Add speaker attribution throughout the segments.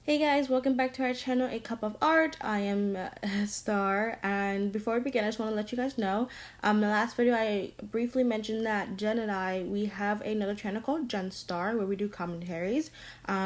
Speaker 1: Hey guys, welcome back to our channel, A Cup of Art. I am Star, and before we begin, I just want to let you guys know, the last video I briefly mentioned that Jen and we have another channel called Jen Star, where we do commentaries.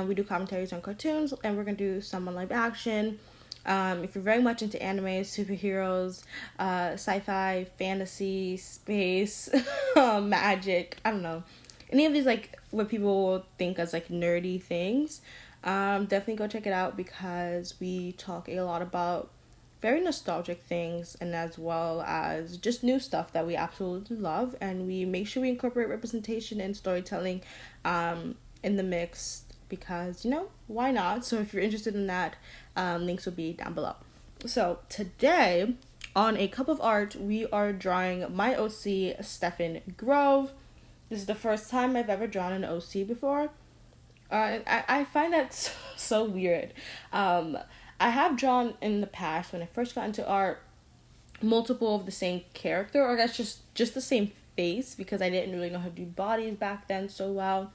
Speaker 1: We do commentaries on cartoons, and we're going to do some on live action. If you're very much into anime, superheroes, sci-fi, fantasy, space, magic, I don't know, any of these like what people think as like nerdy things, definitely go check it out because we talk a lot about very nostalgic things and as well as just new stuff that we absolutely love, and we make sure we incorporate representation and storytelling in the mix because why not. So if you're interested in that, links will be down below. So today on A Cup of Art, we are drawing my OC Stefan Grove. This is the first time I've ever drawn an OC before. I find that so weird. I have drawn in the past when I first got into art multiple of the same character, or that's just the same face, because I didn't really know how to do bodies back then so well.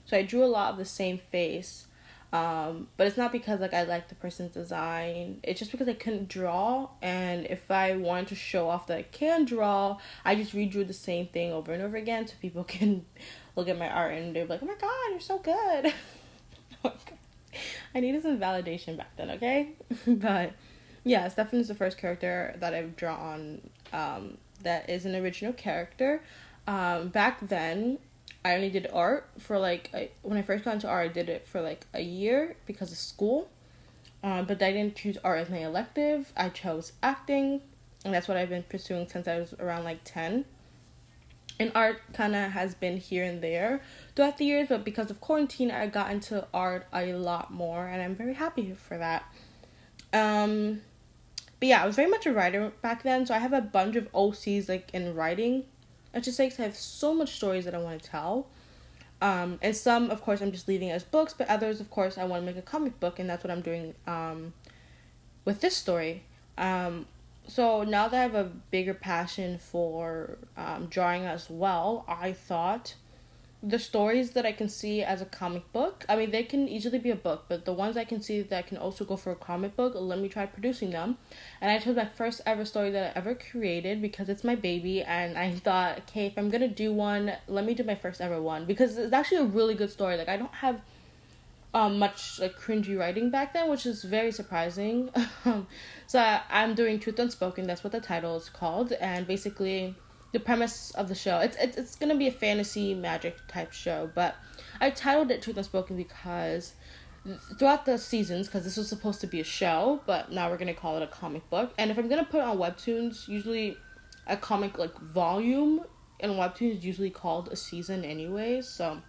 Speaker 1: So I drew a lot of the same face. But it's not because like I like the person's design. It's just because I couldn't draw, and if I wanted to show off that I can draw, I just redrew the same thing over and over again so people can look at my art and they're like, "Oh my god, you're so good." I needed some validation back then, okay? But yeah, Stefan is the first character that I've drawn that is an original character. Back then I only did art for when I first got into art, I did it for like a year because of school. But I didn't choose art as my elective. I chose acting, and that's what I've been pursuing since I was around like 10. And art kind of has been here and there throughout the years, but because of quarantine, I got into art a lot more, and I'm very happy for that. But yeah, I was very much a writer back then, so I have a bunch of OCs like in writing. I just like I have so much stories that I want to tell. And some, of course, I'm just leaving as books, but others, of course, I want to make a comic book, and that's what I'm doing with this story. So now that I have a bigger passion for drawing as well, I thought the stories that I can see as a comic book, I mean, they can easily be a book, but the ones I can see that can also go for a comic book, let me try producing them. And I chose my first ever story that I ever created because it's my baby, and I thought, okay, if I'm gonna do one, let me do my first ever one, because it's actually a really good story. Like, I don't have much like cringy writing back then, which is very surprising. I'm doing Truth Unspoken. That's what the title is called, and basically the premise of the show, it's gonna be a fantasy magic type show, but I titled it Truth Unspoken because throughout the seasons, because this was supposed to be a show, but now we're gonna call it a comic book. And if I'm gonna put it on webtoons, usually a comic like volume in webtoons is usually called a season anyways. So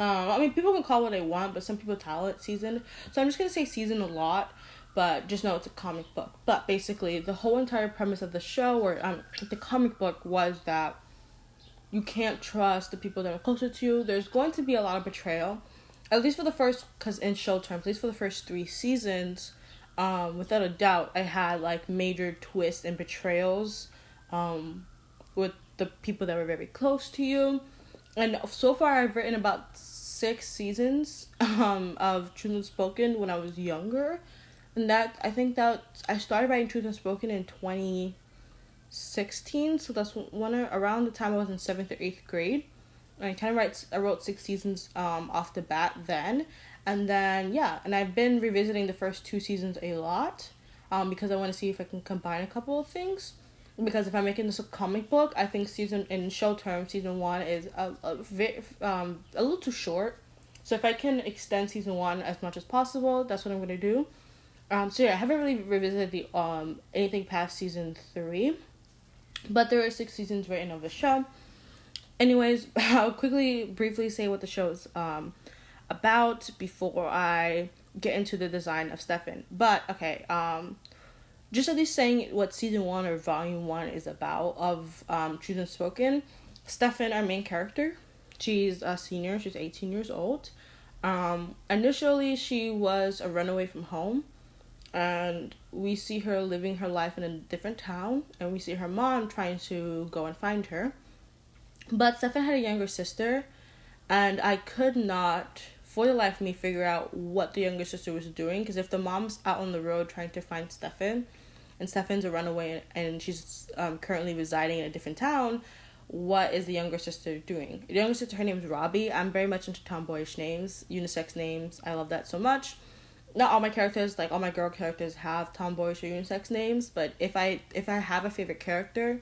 Speaker 1: I mean, people can call it what they want, but some people title it season. So I'm just gonna say season a lot, but just know it's a comic book. But basically, the whole entire premise of the show, or the comic book, was that you can't trust the people that are closer to you. There's going to be a lot of betrayal, at least for the first, because in show terms, at least for the first 3 seasons. Without a doubt, I had like major twists and betrayals, with the people that were very close to you. And so far, I've written about 6 seasons of Truth Unspoken when I was younger. And I think that I started writing Truth Unspoken in 2016. So that's around the time I was in 7th or 8th grade. And I wrote 6 seasons off the bat then. And then, yeah, and I've been revisiting the first 2 seasons a lot because I want to see if I can combine a couple of things. Because if I'm making this a comic book, I think in show terms, season 1 is a little too short. So if I can extend season 1 as much as possible, that's what I'm gonna do. So yeah, I haven't really revisited the anything past season 3, but there are 6 seasons written of the show. Anyways, I'll briefly say what the show is about before I get into the design of Stefan. But okay, just at least saying what season 1 or volume 1 is about of Truth Unspoken. Stefan, our main character, she's a senior. She's 18 years old. Initially, she was a runaway from home, and we see her living her life in a different town, and we see her mom trying to go and find her. But Stefan had a younger sister, and I could not for the life of me figure out what the younger sister was doing. Because if the mom's out on the road trying to find Stefan, and Stefan's a runaway and she's currently residing in a different town, what is the younger sister doing? The younger sister, her name is Robbie. I'm very much into tomboyish names, unisex names. I love that so much. Not all my characters, like all my girl characters, have tomboyish or unisex names, but if I have a favorite character,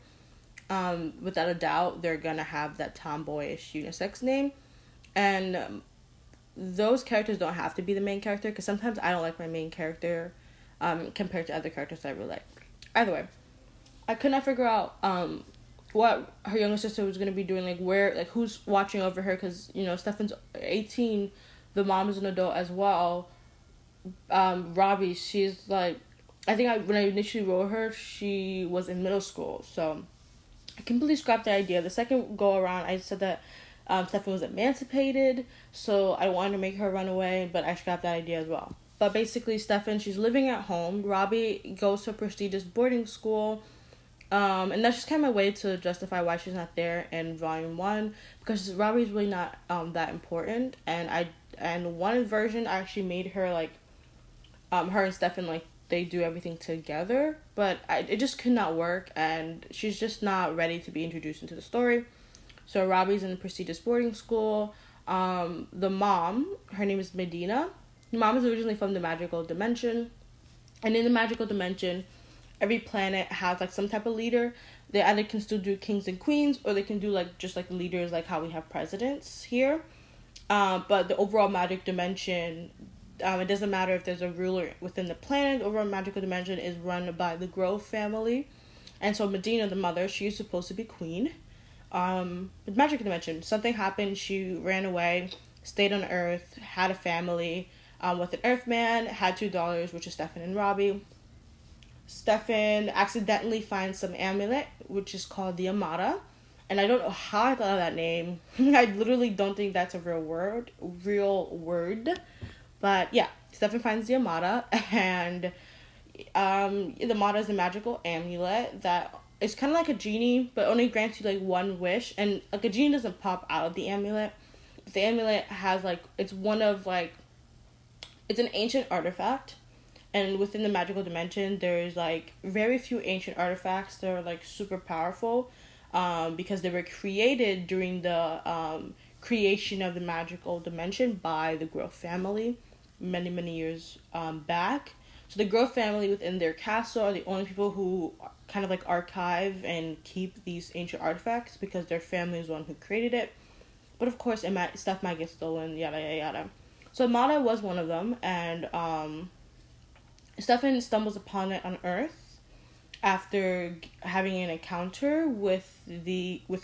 Speaker 1: without a doubt, they're gonna have that tomboyish unisex name. And those characters don't have to be the main character, because sometimes I don't like my main character compared to other characters that I really like. Either way, I could not figure out what her younger sister was going to be doing, like where, like who's watching over her, because, you know, Stefan's 18, the mom is an adult as well. Robbie, she's like, I think when I initially wrote her, she was in middle school, so I completely scrapped the idea. The second go around, I said that Stefan was emancipated, so I wanted to make her run away, but I scrapped that idea as well. But basically, Stefan, she's living at home. Robbie goes to a prestigious boarding school. And that's just kind of my way to justify why she's not there in volume 1, because Robbie's really not that important. And one version I actually made her like her and Stefan, like, they do everything together, but it just could not work, and she's just not ready to be introduced into the story. So Robbie's in a prestigious boarding school. The mom, her name is Medina. The mom is originally from the magical dimension, and in the magical dimension, every planet has like some type of leader. They either can still do kings and queens, or they can do like just like leaders, like how we have presidents here. But the overall magic dimension, it doesn't matter if there's a ruler within the planet. The overall magical dimension is run by the Grove family, and so Medina, the mother, she is supposed to be queen. With magic dimension, something happened. She ran away, stayed on Earth, had a family with an Earthman, had 2 daughters, which is Stefan and Robbie. Stefan accidentally finds some amulet, which is called the Amata. And I don't know how I thought of that name. I literally don't think that's a real word. But yeah, Stefan finds the Amata, and the Amata is a magical amulet that is kind of like a genie, but only grants you like one wish. And like a genie doesn't pop out of the amulet. The amulet has like, it's an ancient artifact. And within the magical dimension, there's like very few ancient artifacts that are like super powerful, because they were created during the creation of the magical dimension by the Grove family many years back. So the Grove family within their castle are the only people who kind of like archive and keep these ancient artifacts, because their family is the one who created it. But of course, stuff might get stolen, yada yada yada. So Amata was one of them, and Stefan stumbles upon it on Earth after having an encounter with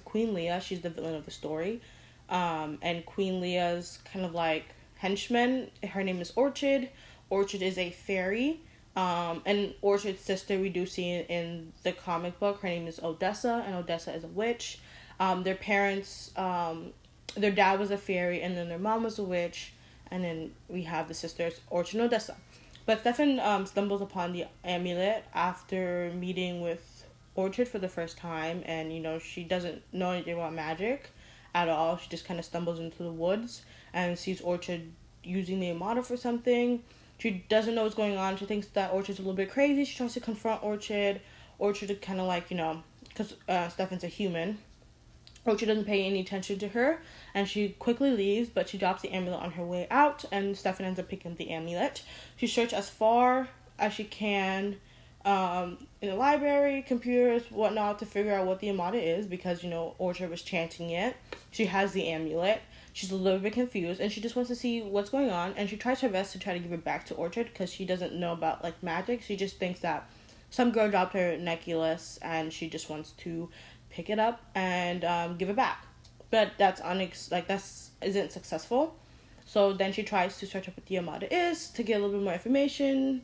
Speaker 1: Queen Lia. She's the villain of the story. And Queen Lia's kind of like henchman, her name is Orchid. Orchid is a fairy. And Orchid's sister we do see in the comic book. Her name is Odessa, and Odessa is a witch. Their parents, their dad was a fairy, and then their mom was a witch. And then we have the sisters, Orchid and Odessa. But Stefan stumbles upon the amulet after meeting with Orchid for the first time, and, you know, she doesn't know anything about magic at all. She just kind of stumbles into the woods and sees Orchid using the Amata for something. She doesn't know what's going on. She thinks that Orchid's a little bit crazy. She tries to confront Orchid. Orchid kind of like, you know, because Stefan's a human. Orchid doesn't pay any attention to her, and she quickly leaves, but she drops the amulet on her way out, and Stefan ends up picking up the amulet. She searches as far as she can in the library, computers, whatnot, to figure out what the Amata is, because, you know, Orchid was chanting it. She has the amulet. She's a little bit confused, and she just wants to see what's going on, and she tries her best to try to give it back to Orchid, because she doesn't know about, like, magic. She just thinks that some girl dropped her necklace, and she just wants to pick it up and give it back. But that's isn't successful. So then she tries to search up what the Amata is to get a little bit more information,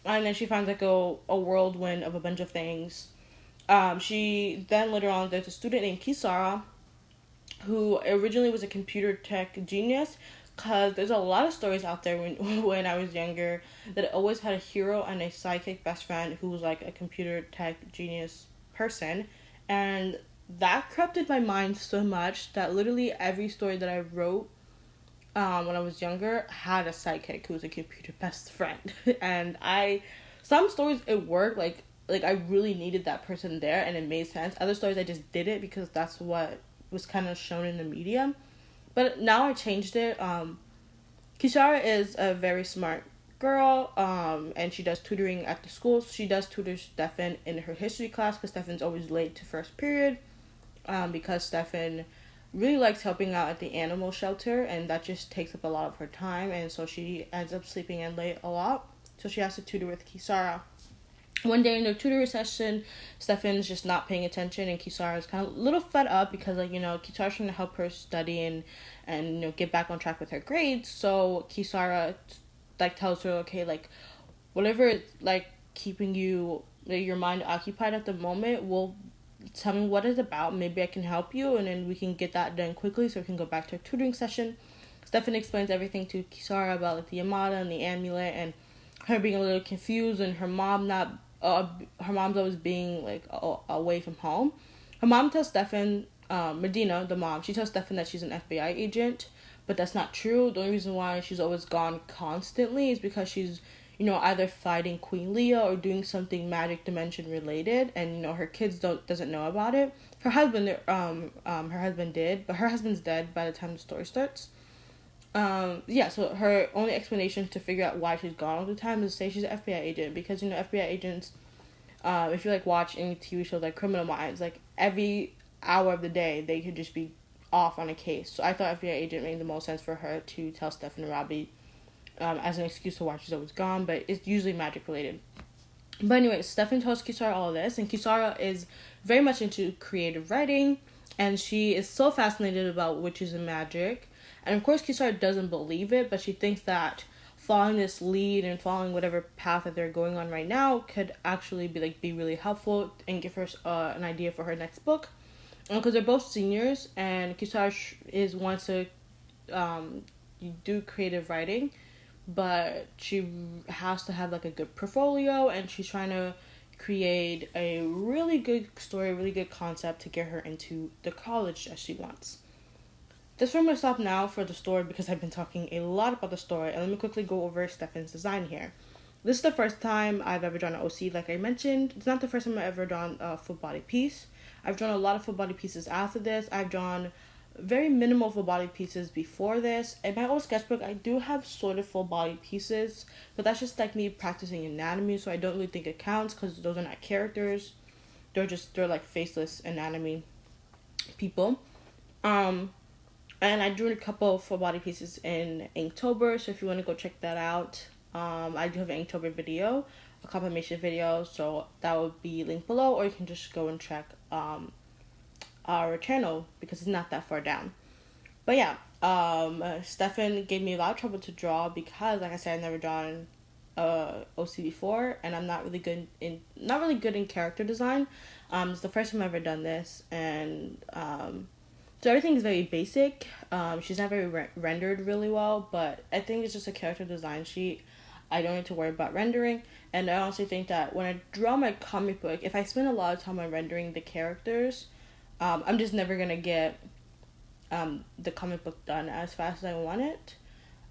Speaker 1: and then she finds like a whirlwind of a bunch of things. She then later on, there's a student named Kisara, who originally was a computer tech genius, because there's a lot of stories out there when I was younger that always had a hero and a sidekick best friend who was like a computer tech genius person. And that corrupted my mind so much that literally every story that I wrote when I was younger, had a sidekick who was a computer best friend. And some stories it worked, like I really needed that person there and it made sense. Other stories I just did it because that's what was kind of shown in the media. But now I changed it. Kisara is a very smart girl, and she does tutoring at the school. So she does tutor Stefan in her history class because Stefan's always late to first period, because Stefan really likes helping out at the animal shelter, and that just takes up a lot of her time, and so she ends up sleeping in late a lot. So she has to tutor with Kisara. One day in the tutoring session, Stefan's just not paying attention, and Kisara is kind of a little fed up because, like, Kisara's trying to help her study and get back on track with her grades. So Kisara, like, tells her, okay, like, whatever is, like, keeping your mind occupied at the moment, will tell me what it's about. Maybe I can help you, and then we can get that done quickly so we can go back to our tutoring session. Stefan explains everything to Kisara about, like, the Yamada and the amulet, and her being a little confused, and her mom's always being, like, away from home. Her mom tells Stefan, Medina, the mom, she tells Stefan that she's an FBI agent, but that's not true. The only reason why she's always gone constantly is because she's, either fighting Queen Lia or doing something magic dimension related, and, her kids doesn't know about it. Her husband, her husband did, but her husband's dead by the time the story starts. So her only explanation to figure out why she's gone all the time is to say she's an FBI agent, because, FBI agents, if you, like, watch any TV shows like Criminal Minds, like, every hour of the day they could just be off on a case. So I thought FBI agent made the most sense for her to tell Stefan and Robbie, as an excuse to why she's always gone, but it's usually magic related. But anyway, Stefan tells Kisara all of this, and Kisara is very much into creative writing, and she is so fascinated about witches and magic. And of course, Kisara doesn't believe it, but she thinks that following this lead and following whatever path that they're going on right now could actually be really helpful and give her an idea for her next book. Because they're both seniors, and Kisara wants to do creative writing, but she has to have, like, a good portfolio, and she's trying to create a really good story, really good concept to get her into the college that she wants. This room will stop now for the story because I've been talking a lot about the story, and let me quickly go over Stefan's design here. This is the first time I've ever drawn an OC, like I mentioned. It's not the first time I've ever drawn a full body piece. I've drawn a lot of full body pieces after this. I've drawn very minimal full body pieces before this. In my old sketchbook, I do have sort of full body pieces, but that's just like me practicing anatomy, so I don't really think it counts because those are not characters. They're like faceless anatomy people. And I drew a couple of full body pieces in Inktober, so if you want to go check that out, I do have an Inktober video, a confirmation video, so that would be linked below, or you can just go and check our channel because it's not that far down. But yeah, Stefan gave me a lot of trouble to draw because, like I said, I've never drawn OC before, and I'm not really good in character design. It's the first time I've ever done this, and so everything is very basic. She's not very rendered really well, but I think it's just a character design sheet. I don't need to worry about rendering, and I honestly think that when I draw my comic book, if I spend a lot of time on rendering the characters, I'm just never gonna get the comic book done as fast as I want it.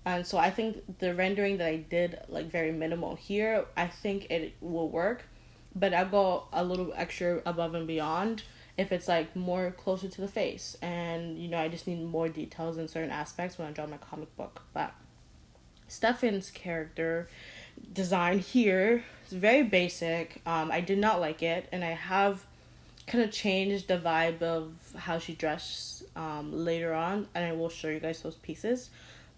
Speaker 1: And so I think the rendering that I did, like, very minimal here, I think it will work, but I'll go a little extra above and beyond if it's, like, more closer to the face, and I just need more details in certain aspects when I draw my comic book. But Stefan's character design here is very basic. I did not like it, and I have kind of changed the vibe of how she dressed later on, and I will show you guys those pieces.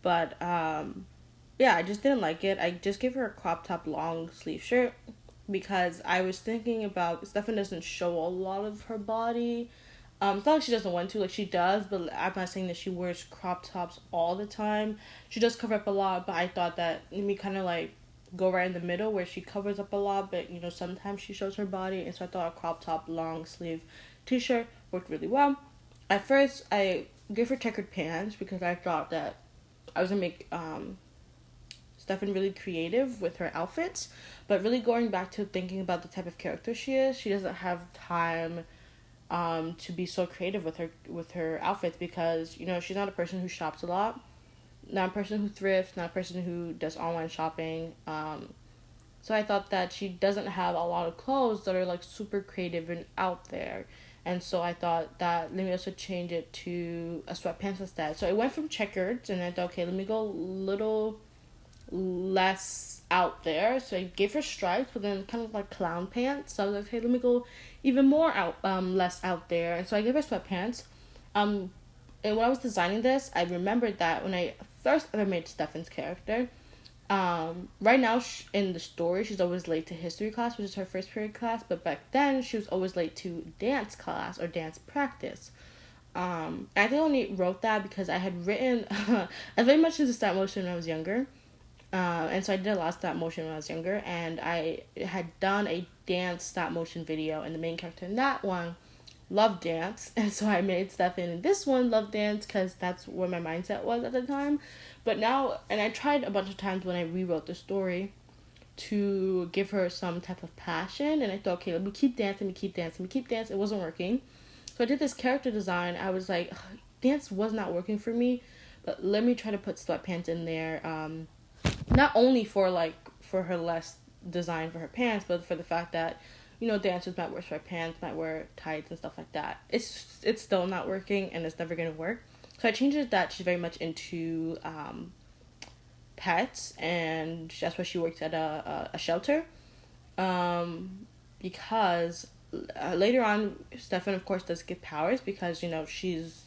Speaker 1: But yeah, I just didn't like it. I just gave her a crop top long sleeve shirt because I was thinking about Stefan doesn't show a lot of her body. It's not like she doesn't want to, like, she does, but I'm not saying that she wears crop tops all the time. She does cover up a lot, but I thought that we kind of, like, go right in the middle where she covers up a lot, but sometimes she shows her body, and so I thought a crop top long sleeve t-shirt worked really well. At first, I gave her checkered pants because I thought that I was gonna make Stefan really creative with her outfits, but really going back to thinking about the type of character she is, she doesn't have time to be so creative with her outfits because she's not a person who shops a lot. not a person who thrifts, not a person who does online shopping. So I thought that she doesn't have a lot of clothes that are like super creative and out there. And so I thought that let me also change it to a sweatpants instead. So I went from checkered and I thought, okay, let me go a little less out there. So I gave her stripes, but then kind of like clown pants. So I was like, hey, let me go even more out, less out there. And so I gave her sweatpants. Um, and when I was designing this, I remembered that when I first ever made Stefan's character, right now in the story, she's always late to history class, which is her first period class. But back then, she was always late to dance class or dance practice. I think I only wrote that because I had written, I very much into stop motion when I was younger. And so I did a lot of stop motion when I was younger, and I had done a dance stop motion video, and the main character in that one loved dance, and so I made Stefan in this one love dance because that's where my mindset was at the time. But now, and I tried a bunch of times when I rewrote the story to give her some type of passion, and I thought, okay, let me keep dancing, let me keep dancing, let me keep dancing. It wasn't working, so I did this character design. I was like, dance was not working for me, but let me try to put sweatpants in there. Not only for like for her less design for her pants, but for the fact that dancers might wear sweatpants, might wear tights and stuff like that. It's still not working, and it's never gonna work. So I changed it that she's very much into pets, and that's why she works at a shelter. Because later on, Stefan of course does get powers because she's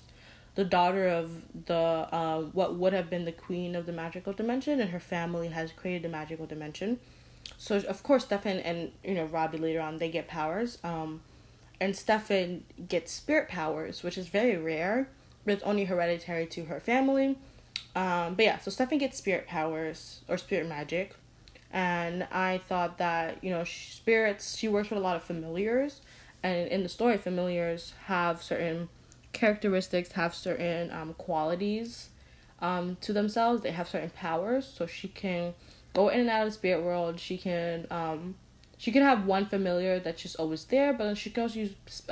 Speaker 1: the daughter of the what would have been the queen of the magical dimension, and her family has created the magical dimension. So of course Stefan and Robbie later on, they get powers. And Stefan gets spirit powers, which is very rare, but it's only hereditary to her family. But yeah, so Stefan gets spirit powers or spirit magic, and I thought that spirits. She works with a lot of familiars, and in the story, familiars have certain characteristics, have certain qualities to themselves. They have certain powers, so she can go in and out of the spirit world. She can have one familiar that's just always there, but then she can also use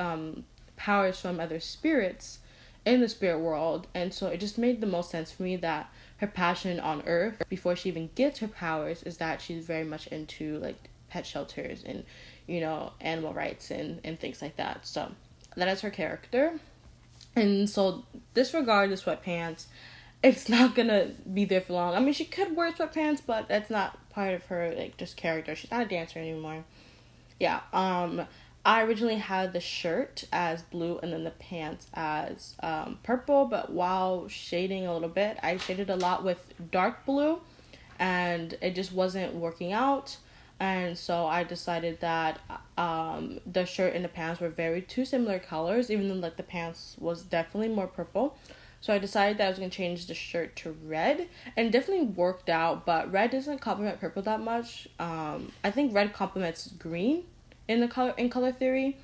Speaker 1: powers from other spirits in the spirit world. And so it just made the most sense for me that her passion on Earth, before she even gets her powers, is that she's very much into like pet shelters and animal rights and things like that. So that is her character. And so disregard the sweatpants. It's not gonna be there for long. I mean, she could wear sweatpants, but that's not part of her like just character. She's not a dancer anymore. Yeah. I originally had the shirt as blue and then the pants as purple, but while shading a little bit, I shaded a lot with dark blue, and it just wasn't working out. And so I decided that the shirt and the pants were very two similar colors, even though like the pants was definitely more purple. So I decided that I was going to change the shirt to red, and it definitely worked out, but red doesn't complement purple that much. I think red complements green in color theory.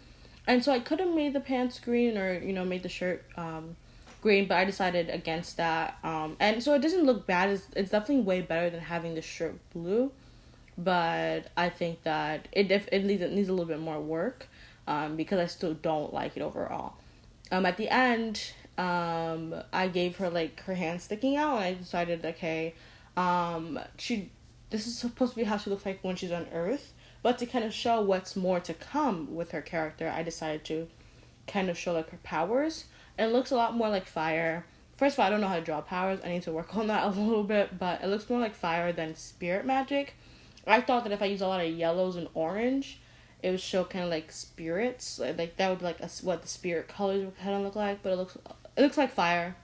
Speaker 1: And so I could have made the pants green or made the shirt green, but I decided against that. And so it doesn't look bad. It's definitely way better than having the shirt blue. But I think that it needs a little bit more work, because I still don't like it overall. At the end, I gave her like her hand sticking out, and I decided, okay, this is supposed to be how she looks like when she's on Earth, but to kind of show what's more to come with her character, I decided to kind of show like her powers, and it looks a lot more like fire. First of all, I don't know how to draw powers. I need to work on that a little bit, but it looks more like fire than spirit magic. I thought that if I use a lot of yellows and orange, it would show kind of like spirits, like that would be like what the spirit colors would kind of look like. But it looks like fire.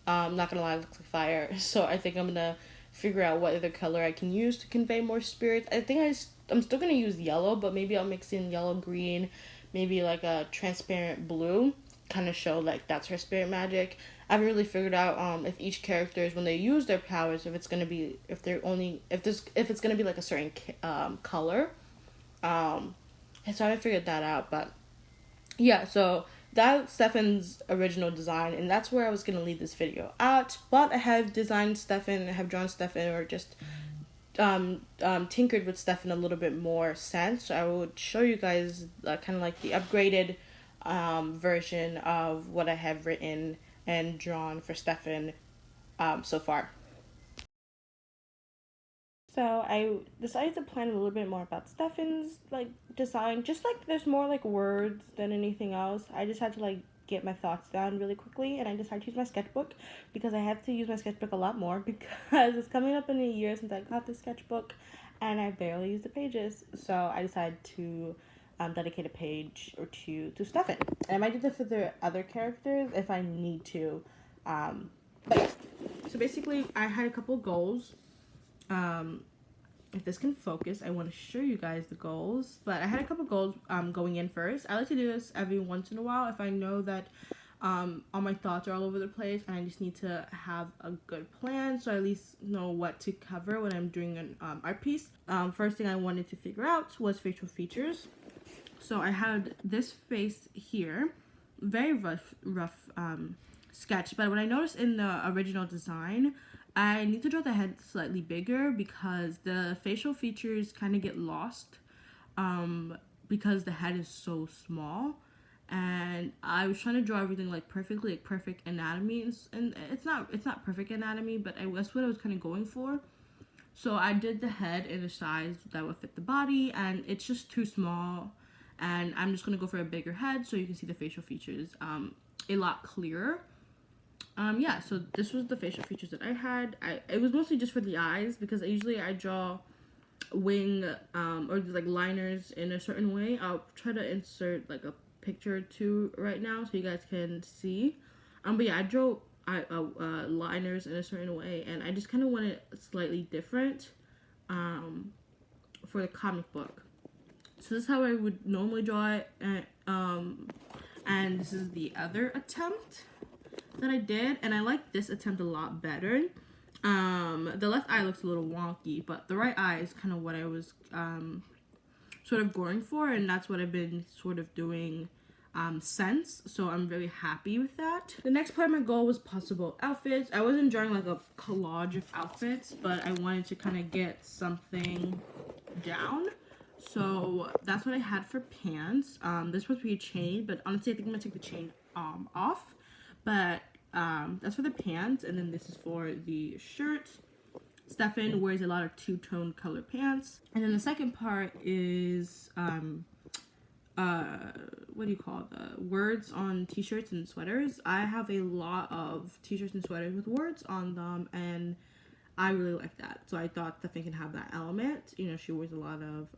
Speaker 1: Not gonna lie, it looks like fire. So I think I'm gonna figure out what other color I can use to convey more spirits. I think I'm still gonna use yellow, but maybe I'll mix in yellow, green, maybe like a transparent blue, kind of show like that's her spirit magic. I haven't really figured out if each characters, when they use their powers, if it's gonna be if it's gonna be like a certain color. And so I haven't figured that out, but yeah. So that's Stefan's original design, and that's where I was gonna leave this video at. But I have designed Stefan, I have drawn Stefan, or just tinkered with Stefan a little bit more since. So I would show you guys kind of like the upgraded version of what I have written and drawn for Stefan so far. So I decided to plan a little bit more about Stefan's like design. Just like there's more like words than anything else. I just had to like get my thoughts down really quickly, and I decided to use my sketchbook because I have to use my sketchbook a lot more because it's coming up in a year since I got the sketchbook, and I barely use the pages. So I decided to dedicate a page or two to Stefan, and I might do this for the other characters if I need to. But yeah, so basically I had a couple goals. If this can focus, I want to show you guys the goals, but I had a couple goals going in first. I like to do this every once in a while if I know that all my thoughts are all over the place and I just need to have a good plan, so I at least know what to cover when I'm doing an art piece. First thing I wanted to figure out was facial features. So I had this face here, very rough sketch, but what I noticed in the original design, I need to draw the head slightly bigger because the facial features kind of get lost because the head is so small. And I was trying to draw everything like perfectly, like perfect anatomy, and it's not perfect anatomy, but that's what I was kind of going for. So I did the head in a size that would fit the body, and it's just too small. And I'm just gonna go for a bigger head so you can see the facial features a lot clearer. Yeah, so this was the facial features that I had. It was mostly just for the eyes because usually I draw wing or like liners in a certain way. I'll try to insert like a picture or two right now so you guys can see. But yeah, I draw liners in a certain way, and I just kind of want it slightly different for the comic book. So this is how I would normally draw it, and this is the other attempt that I did, and I like this attempt a lot better. The left eye looks a little wonky, but the right eye is kind of what I was sort of going for, and that's what I've been sort of doing since, so I'm really happy with that. The next part of my goal was possible outfits. I wasn't drawing like a collage of outfits, but I wanted to kind of get something down. So that's what I had for pants. This was supposed to be a chain, but honestly I think I'm gonna take the chain off. But that's for the pants, and then this is for the shirt. Stefan wears a lot of two-tone color pants. And then the second part is what do you call the words on t-shirts and sweaters. I have a lot of t-shirts and sweaters with words on them, and I really like that. So I thought Stefan can have that element. You know, she wears a lot of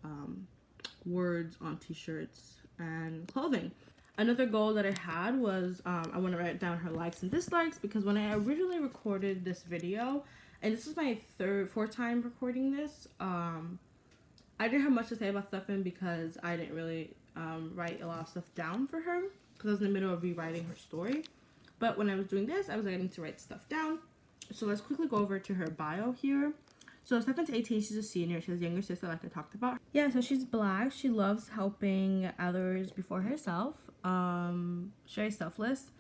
Speaker 1: words on t-shirts and clothing. Another goal that I had was I want to write down her likes and dislikes, because when I originally recorded this video, and this is my fourth time recording this, I didn't have much to say about Stefan because I didn't really write a lot of stuff down for her because I was in the middle of rewriting her story. But when I was doing this, I was getting to write stuff down. So let's quickly go over to her bio here. So Stefan's 18, she's a senior. She has a younger sister like I talked about. Yeah, so she's black. She loves helping others before herself. She's very selfless.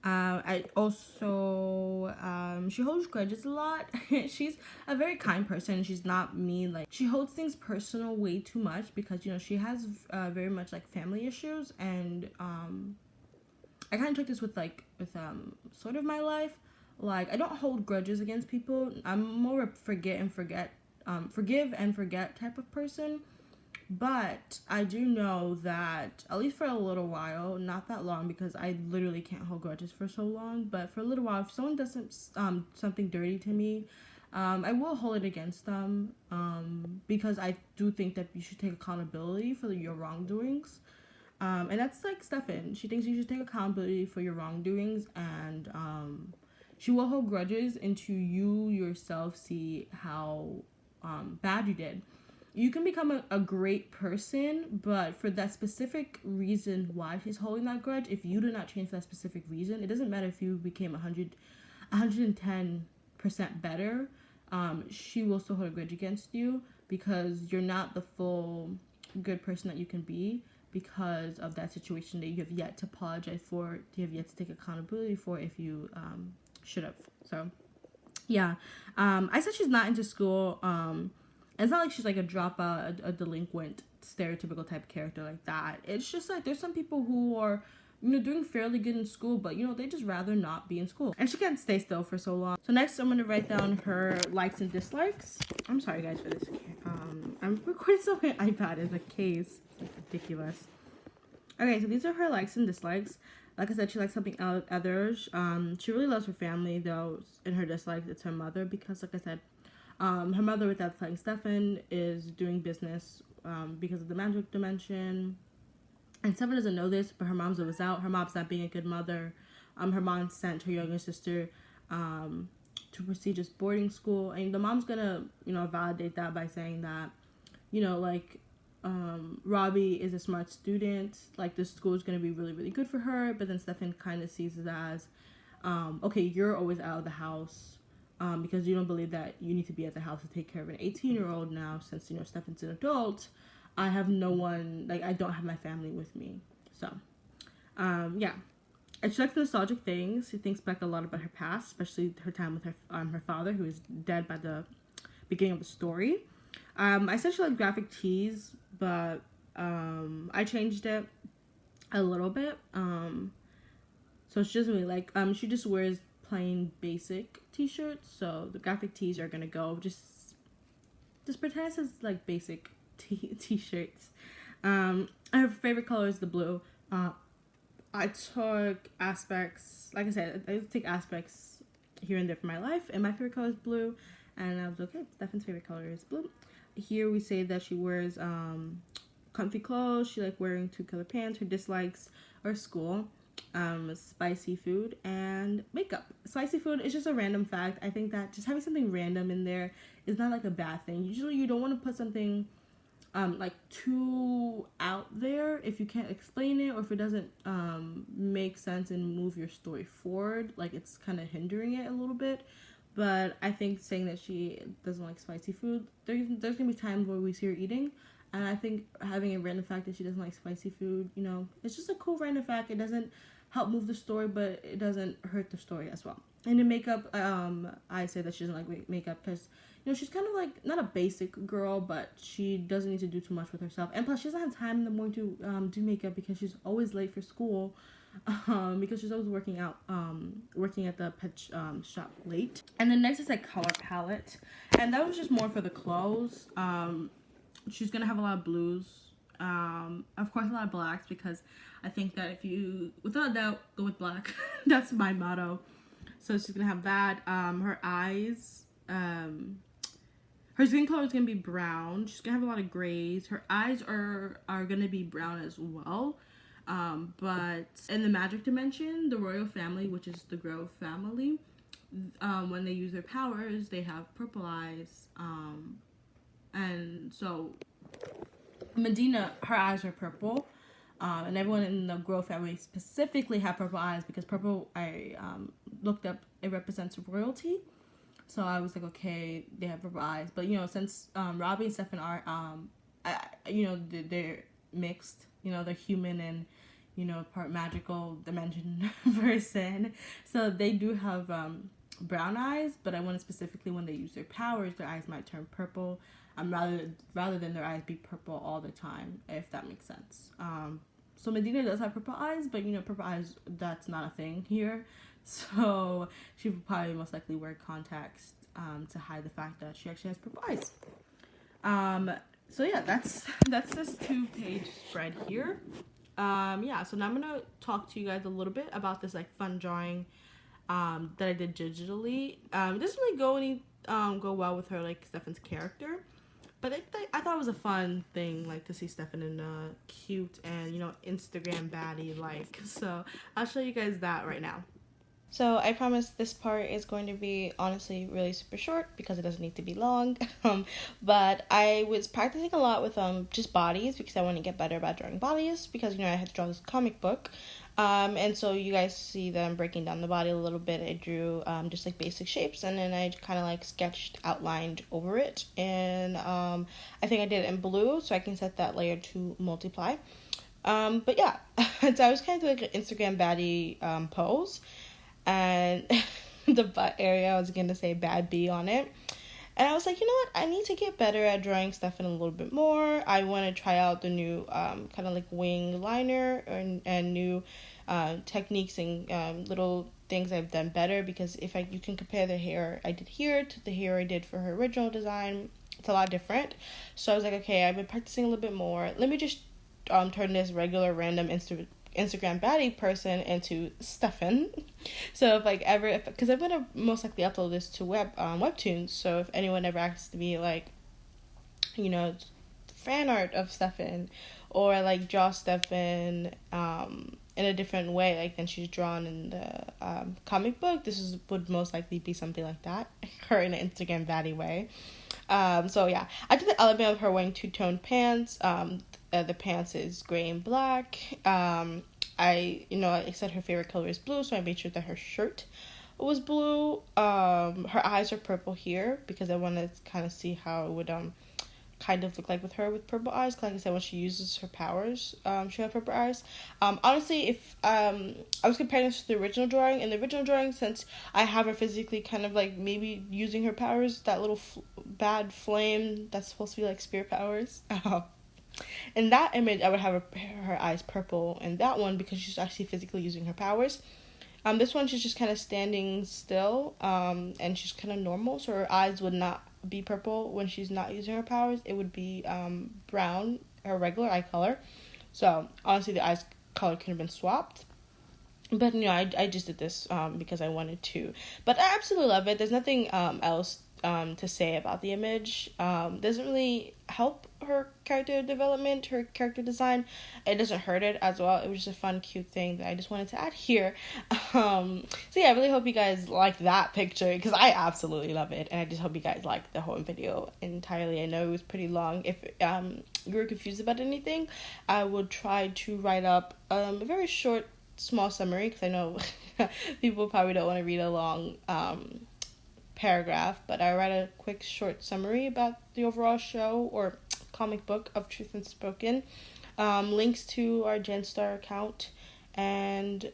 Speaker 1: I also, she holds grudges a lot. She's a very kind person. She's not mean. Like, she holds things personal way too much because, you know, she has very much like family issues, and I kind of took this with sort of my life. Like, I don't hold grudges against people. I'm more a forgive and forget type of person. But I do know that, at least for a little while, not that long, because I literally can't hold grudges for so long, but for a little while, if someone does something dirty to me, I will hold it against them, because I do think that you should take accountability for your wrongdoings. And that's like Stefan. She thinks you should take accountability for your wrongdoings, and she will hold grudges until you yourself see how bad you did. You can become a great person, but for that specific reason why she's holding that grudge, if you do not change for that specific reason, it doesn't matter if you became 110% better, she will still hold a grudge against you because you're not the full good person that you can be because of that situation that you have yet to apologize for, you have yet to take accountability for if you should have. So, yeah. I said she's not into school. It's not like she's like a dropout, a delinquent, stereotypical type character like that. It's just like there's some people who are doing fairly good in school, but, they just rather not be in school. And she can't stay still for so long. So next, I'm going to write down her likes and dislikes. I'm sorry, guys, for this. I'm recording so my iPad in a case. It's like ridiculous. Okay, so these are her likes and dislikes. Like I said, she likes helping out others. She really loves her family, though. In her dislikes, it's her mother, because, like I said, her mother, without playing Stefan, is doing business because of the magic dimension. And Stefan doesn't know this, but her mom's always out. Her mom's not being a good mother. Her mom sent her younger sister to prestigious boarding school. And the mom's gonna, validate that by saying that, Robbie is a smart student. Like, this school is gonna be really, really good for her. But then Stefan kind of sees it as, okay, you're always out of the house because you don't believe that you need to be at the house to take care of an 18-year-old now, since, Stefan's an adult. I have no one, I don't have my family with me. So, yeah. And she likes nostalgic things. She thinks back a lot about her past, especially her time with her father, who is dead by the beginning of the story. I said she liked graphic tees, but I changed it a little bit. So she doesn't really like, she just wears plain basic t-shirts. So the graphic tees are gonna go. Just pretend it says basic t-shirts. Her favorite color is the blue. I took aspects, like I said, I take aspects here and there from my life, and my favorite color is blue, and I was okay, Stefan's favorite color is blue. Here we say that she wears comfy clothes, she like wearing 2-color pants. Her dislikes are school, spicy food, and makeup. Spicy food is just a random fact. I think that just having something random in there is not a bad thing. Usually you don't want to put something too out there if you can't explain it, or if it doesn't make sense and move your story forward. It's kind of hindering it a little bit. But I think saying that she doesn't like spicy food, there's gonna be times where we see her eating, and I think having a random fact that she doesn't like spicy food, it's just a cool random fact. It doesn't help move the story, but it doesn't hurt the story as well. And in makeup, I say that she doesn't like makeup because she's kind of not a basic girl, but she doesn't need to do too much with herself. And plus, she doesn't have time in the morning to do makeup because she's always late for school, because she's always working at the pet shop late. And then next is color palette, and that was just more for the clothes. She's gonna have a lot of blues, of course a lot of blacks, because I think that if you, without a doubt, go with black. That's my motto. So she's gonna have that. Her eyes, her skin color is gonna be brown. She's gonna have a lot of grays. Her eyes are gonna be brown as well. But in the magic dimension, the royal family, which is the Grove family, when they use their powers, they have purple eyes. And so Medina, her eyes are purple. And everyone in the Grove family specifically have purple eyes, because purple, I looked up, it represents royalty. So I was like, okay, they have purple eyes. But, since Robbie and Stefan are, they're mixed. They're human and, part magical dimension person. So they do have brown eyes, but I wanted specifically when they use their powers, their eyes might turn purple. Rather than their eyes be purple all the time, if that makes sense. So Medina does have purple eyes, but purple eyes, that's not a thing here. So she would probably most likely wear contacts to hide the fact that she actually has purple eyes. So yeah, that's this 2-page spread here. Yeah, so now I'm gonna talk to you guys a little bit about this fun drawing that I did digitally. It doesn't really go well with her Stefan's character. But I thought it was a fun thing, to see Stefan in a cute and, Instagram baddie So I'll show you guys that right now. So I promise this part is going to be honestly really super short because it doesn't need to be long. But I was practicing a lot with just bodies because I want to get better about drawing bodies because, I had to draw this comic book. And so you guys see that I'm breaking down the body a little bit. I drew just basic shapes, and then I kind of sketched, outlined over it. And I think I did it in blue, so I can set that layer to multiply. But yeah, so I was kind of doing an Instagram baddie pose. And the butt area, I was going to say bad B on it. And I was like, you know what? I need to get better at drawing Stefan a little bit more. I want to try out the new kind of like wing liner and new techniques and little things I've done better, because if you can compare the hair I did here to the hair I did for her original design, it's a lot different. So I was like, okay, I've been practicing a little bit more. Let me just turn this regular random Instagram baddie person into Stefan. So if like ever, because I'm gonna most likely upload this to webtoons. So if anyone ever asks me like, you know, fan art of Stefan, or like draw Stefan in a different way like than she's drawn in the comic book, would most likely be something like that, her in an Instagram baddie way. So yeah, I did the element of her wearing two-tone pants. The pants is gray and black. I said her favorite color is blue, so I made sure that her shirt was blue. Her eyes are purple here because I want to kind of see how it would kind of look like with her with purple eyes. Like I said, when she uses her powers, she has purple eyes. Honestly, if I was comparing this to the original drawing, since I have her physically kind of like maybe using her powers, that little bad flame that's supposed to be like spirit powers. In that image, I would have her eyes purple, and that one because she's actually physically using her powers. This one she's just kind of standing still, and she's kind of normal, so her eyes would not be purple when she's not using her powers. It would be brown, her regular eye color. So honestly, the eyes color could have been swapped, but I just did this because I wanted to. But I absolutely love it. There's nothing else to say about the image. Doesn't really help her character development, her character design. It doesn't hurt it as well. It was just a fun, cute thing that I just wanted to add here. So yeah, I really hope you guys like that picture, because I absolutely love it, and I just hope you guys like the whole video entirely. I know it was pretty long. If you were confused about anything, I will try to write up a very short, small summary, because I know people probably don't want to read a long paragraph, but I write a quick short summary about the overall show or comic book of Truth Unspoken. Links to our Genstar account and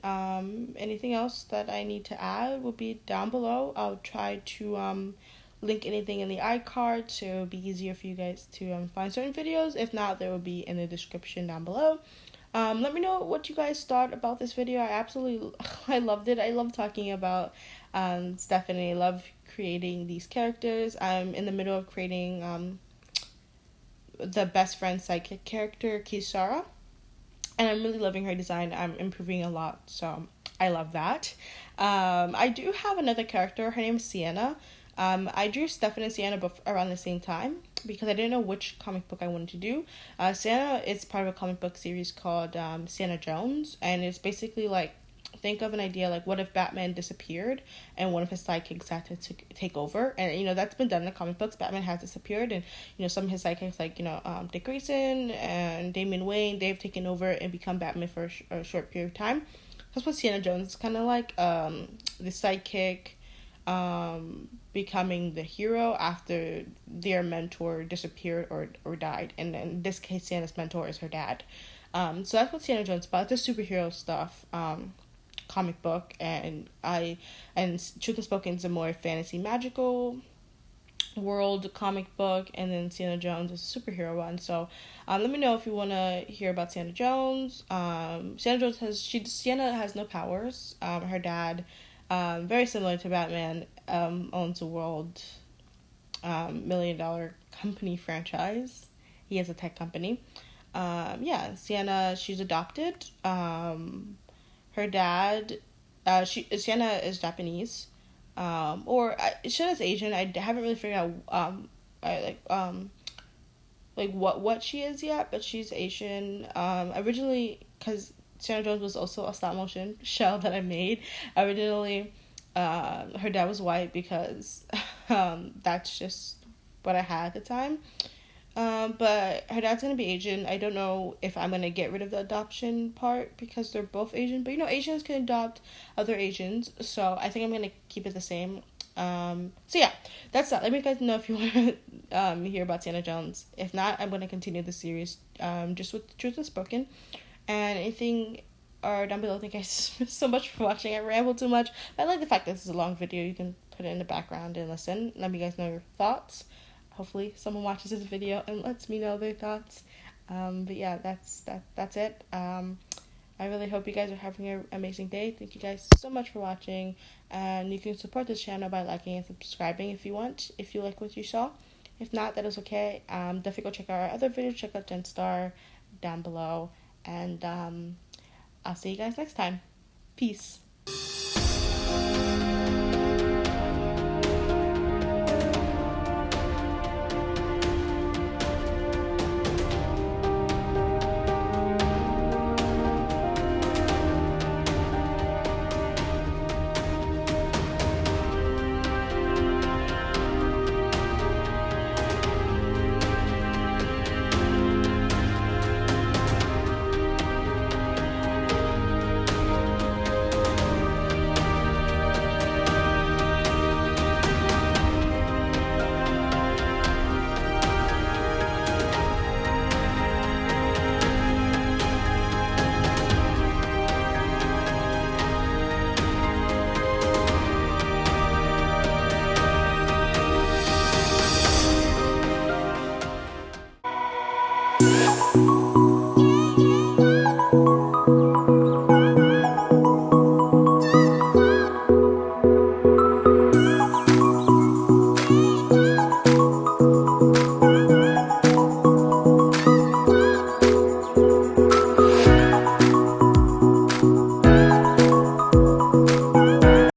Speaker 1: anything else that I need to add will be down below. I'll try to link anything in the iCard so it'll be easier for you guys to find certain videos. If not, they will be in the description down below. Let me know what you guys thought about this video. I loved it. I love talking about Stephanie. I love creating these characters. I'm in the middle of creating the best friend sidekick character, Kisara, and I'm really loving her design. I'm improving a lot, so I love that. I do have another character. Her name is Sienna. I drew Stefan and Sienna both around the same time because I didn't know which comic book I wanted to do. Sienna is part of a comic book series called Sienna Jones, and it's basically like, think of an idea like, what if Batman disappeared and one of his sidekicks had to take over? And that's been done in the comic books. Batman has disappeared, and some of his sidekicks like Dick Grayson and Damian Wayne, they've taken over and become Batman for a short period of time. That's what Sienna Jones is kind of like, the sidekick becoming the hero after their mentor disappeared or died, and in this case Sienna's mentor is her dad. So that's what Sienna Jones is about. It's superhero stuff, comic book, and Truth Unspoken is a more fantasy magical world comic book, and then Sienna Jones is a superhero one. So let me know if you want to hear about Sienna Jones. Sienna has no powers. Her dad, very similar to Batman, owns a world $1 million company franchise. He has a tech company. Sienna, she's adopted. Her dad, Sienna is Japanese, Sienna's Asian. I haven't really figured out what she is yet, but she's Asian. Originally, because Sienna Jones was also a stop motion shell that I made. Originally, her dad was white because that's just what I had at the time. But her dad's gonna be Asian. I don't know if I'm gonna get rid of the adoption part because they're both Asian. But Asians can adopt other Asians, so I think I'm gonna keep it the same. So yeah, that's that. Let me guys know if you want to hear about Sienna Jones. If not, I'm gonna continue the series just with Truth Unspoken. And anything down below. Thank you guys so much for watching. I ramble too much, but I like the fact that this is a long video. You can put it in the background and listen. Let me guys know your thoughts. Hopefully someone watches this video and lets me know their thoughts. But yeah, that's it. I really hope you guys are having an amazing day. Thank you guys so much for watching. And you can support this channel by liking and subscribing if you want, if you like what you saw. If not, that is okay. Definitely go check out our other videos. Check out Gen Star down below. And I'll see you guys next time. Peace.